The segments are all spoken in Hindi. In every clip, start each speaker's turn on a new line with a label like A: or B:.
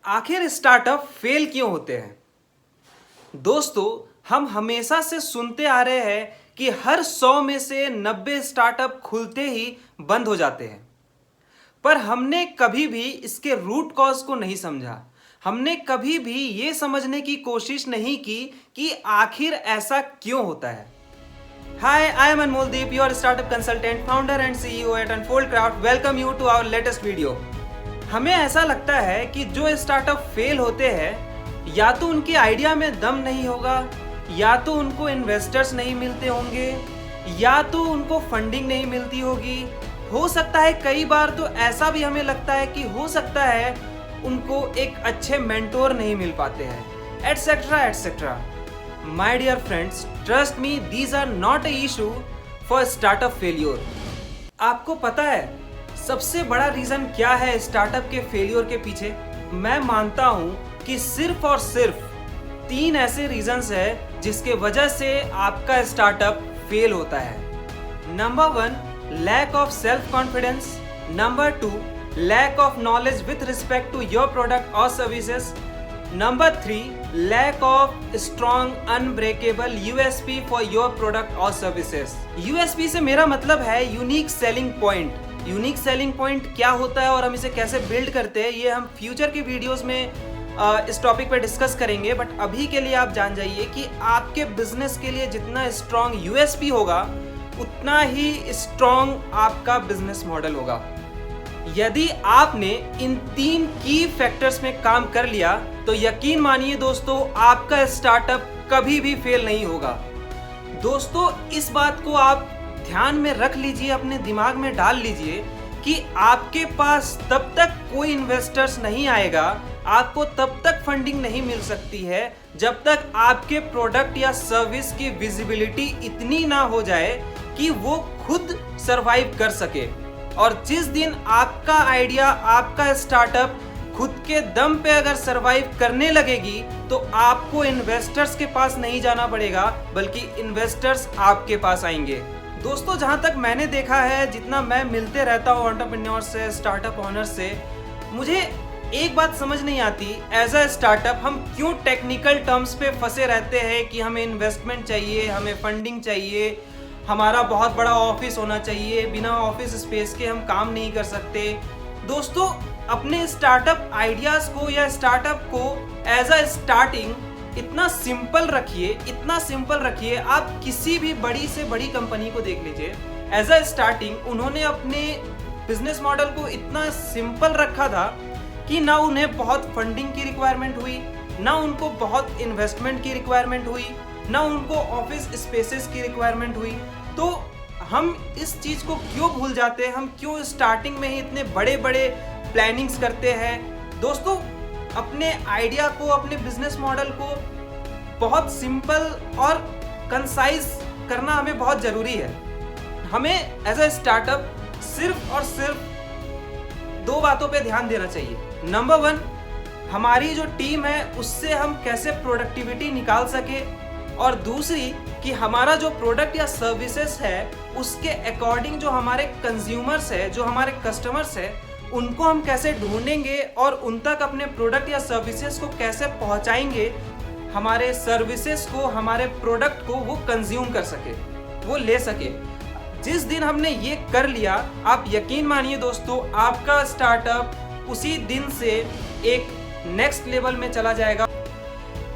A: आखिर स्टार्टअप फेल क्यों होते हैं? दोस्तों, हम हमेशा से सुनते आ रहे हैं कि हर 100 में से 90 स्टार्टअप खुलते ही बंद हो जाते हैं। पर हमने कभी भी इसके रूट कॉज को नहीं समझा। हमने कभी भी ये समझने की कोशिश नहीं की कि आखिर ऐसा क्यों होता है। Hi, I am Anmoldeep, your startup consultant, founder and CEO at Unfold Craft. Welcome you to our latest video. हमें ऐसा लगता है कि जो स्टार्टअप फेल होते हैं या तो उनके आइडिया में दम नहीं होगा, या तो उनको इन्वेस्टर्स नहीं मिलते होंगे, या तो उनको फंडिंग नहीं मिलती होगी। हो सकता है कई बार तो ऐसा भी हमें लगता है कि हो सकता है उनको एक अच्छे मेंटोर नहीं मिल पाते हैं, etcetera etcetera. My dear friends, trust me, these are not an issue for startup failure. आपको पता है सबसे बड़ा रीजन क्या है स्टार्टअप के फेलियर के पीछे? मैं मानता हूं कि सिर्फ और सिर्फ 3 ऐसे रीजंस है जिसके वजह से आपका स्टार्टअप फेल होता है। Number 1, lack of self confidence. Number 2, lack of knowledge with respect to your product और services. Number 3, lack of strong unbreakable USP for your product or services. USP से मेरा मतलब है unique selling point. Unique selling point क्या होता है और हम इसे कैसे बिल्ड करते हैं, ये हम फ्यूचर की वीडियोस में इस टॉपिक पे डिस्कस करेंगे। बट अभी के लिए आप जान जाइए कि आपके बिजनेस के लिए जितना स्ट्रॉन्ग USP होगा उतना ही स्ट्रॉन्ग आपका बिजनेस मॉडल होगा। यदि आपने इन 3 की फैक्टर्स में काम कर लिया तो यकीन मानिए दोस्तों, आपका स्टार्टअप कभी भी फेल नहीं होगा। दोस्तों, इस बात को आप ध्यान में रख लीजिए, अपने दिमाग में डाल लीजिए कि आपके पास तब तक कोई इन्वेस्टर्स नहीं आएगा, आपको तब तक फंडिंग नहीं मिल सकती है जब तक आपके प्रोडक्ट या सर्विस की विजिबिलिटी इतनी ना हो जाए कि वो खुद सरवाइव कर सके। और जिस दिन आपका आइडिया, आपका स्टार्टअप खुद के दम पे अगर सरवाइव करने लगेगी तो आपको इन्वेस्टर्स के पास नहीं जाना पड़ेगा, बल्कि इन्वेस्टर्स आपके पास आएंगे। दोस्तों, जहां तक मैंने देखा है, जितना मैं मिलते रहता हूं एंटरप्रेन्योर से, स्टार्टअप ओनर से, मुझे एक बात समझ नहीं आती, एज अ स्टार्टअप हम क्यों टेक्निकल टर्म्स पे फंसे रहते हैं कि हमें इन्वेस्टमेंट चाहिए, हमें फंडिंग चाहिए, हमारा बहुत बड़ा ऑफिस होना चाहिए, बिना ऑफिस स्पेस के हम काम नहीं कर सकते। दोस्तों, अपने स्टार्टअप आइडियाज को या स्टार्टअप को एज अ स्टार्टिंग इतना सिंपल रखिए, इतना सिंपल रखिए। आप किसी भी बड़ी से बड़ी कंपनी को देख लीजिए, एज अ स्टार्टिंग उन्होंने अपने बिजनेस मॉडल को इतना सिंपल रखा था कि ना उन्हें बहुत फंडिंग की रिक्वायरमेंट हुई, ना उनको बहुत इन्वेस्टमेंट की रिक्वायरमेंट हुई, ना उनको ऑफिस स्पेसेस की रिक्वायरमेंट हुई। तो हम इस चीज को क्यों भूल जाते हैं? हम क्यों स्टार्टिंग में ही इतने बड़े बड़े प्लानिंग्स करते हैं? दोस्तों, अपने आइडिया को, अपने बिजनेस मॉडल को बहुत सिंपल और कंसाइज करना हमें बहुत जरूरी है। हमें एज अ स्टार्टअप सिर्फ और सिर्फ 2 बातों पे ध्यान देना चाहिए। नंबर 1, हमारी जो टीम है उससे हम कैसे प्रोडक्टिविटी निकाल सके, और दूसरी कि हमारा जो प्रोडक्ट या सर्विसेज है उसके अकॉर्डिंग जो हमारे कंज्यूमर्स है, जो हमारे कस्टमर्स है, उनको हम कैसे ढूंढेंगे और उन तक अपने प्रोडक्ट या सर्विसेज को कैसे पहुंचाएंगे, हमारे सर्विसेज को, हमारे प्रोडक्ट को वो कंज्यूम कर सके, वो ले सके। जिस दिन हमने ये कर लिया, आप यकीन मानिए दोस्तों, आपका स्टार्टअप उसी दिन से एक नेक्स्ट लेवल में चला जाएगा।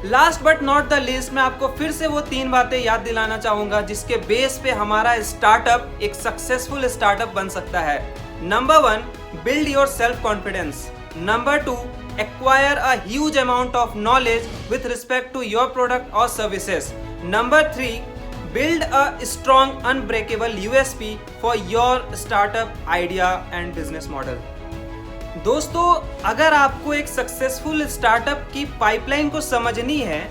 A: Last but not the least, मैं आपको फिर से वो 3 बातें याद दिलाना चाहूंगा जिसके बेस पे हमारा स्टार्टअप एक सक्सेसफुल स्टार्टअप बन सकता है। Number 1, build your self confidence. Number 2, acquire a huge amount of knowledge with respect to your product और services. Number 3, build a strong unbreakable USP for your startup idea and business model. दोस्तों, अगर आपको एक सक्सेसफुल स्टार्टअप की पाइपलाइन को समझनी है,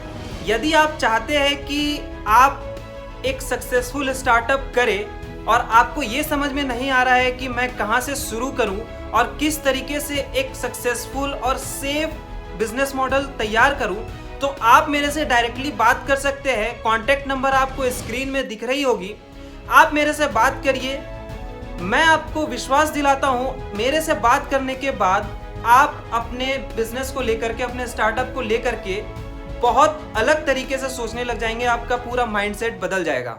A: यदि आप चाहते हैं कि आप एक सक्सेसफुल स्टार्टअप करें और आपको ये समझ में नहीं आ रहा है कि मैं कहां से शुरू करूं और किस तरीके से एक सक्सेसफुल और सेफ बिजनेस मॉडल तैयार करूं, तो आप मेरे से डायरेक्टली बात कर सकते हैं। कॉन्टैक्ट नंबर आपको स्क्रीन में दिख रही होगी, आप मेरे से बात करिए। मैं आपको विश्वास दिलाता हूं, मेरे से बात करने के बाद आप अपने बिजनेस को लेकर के, अपने स्टार्टअप को लेकर के बहुत अलग तरीके से सोचने लग जाएंगे। आपका पूरा माइंडसेट बदल जाएगा।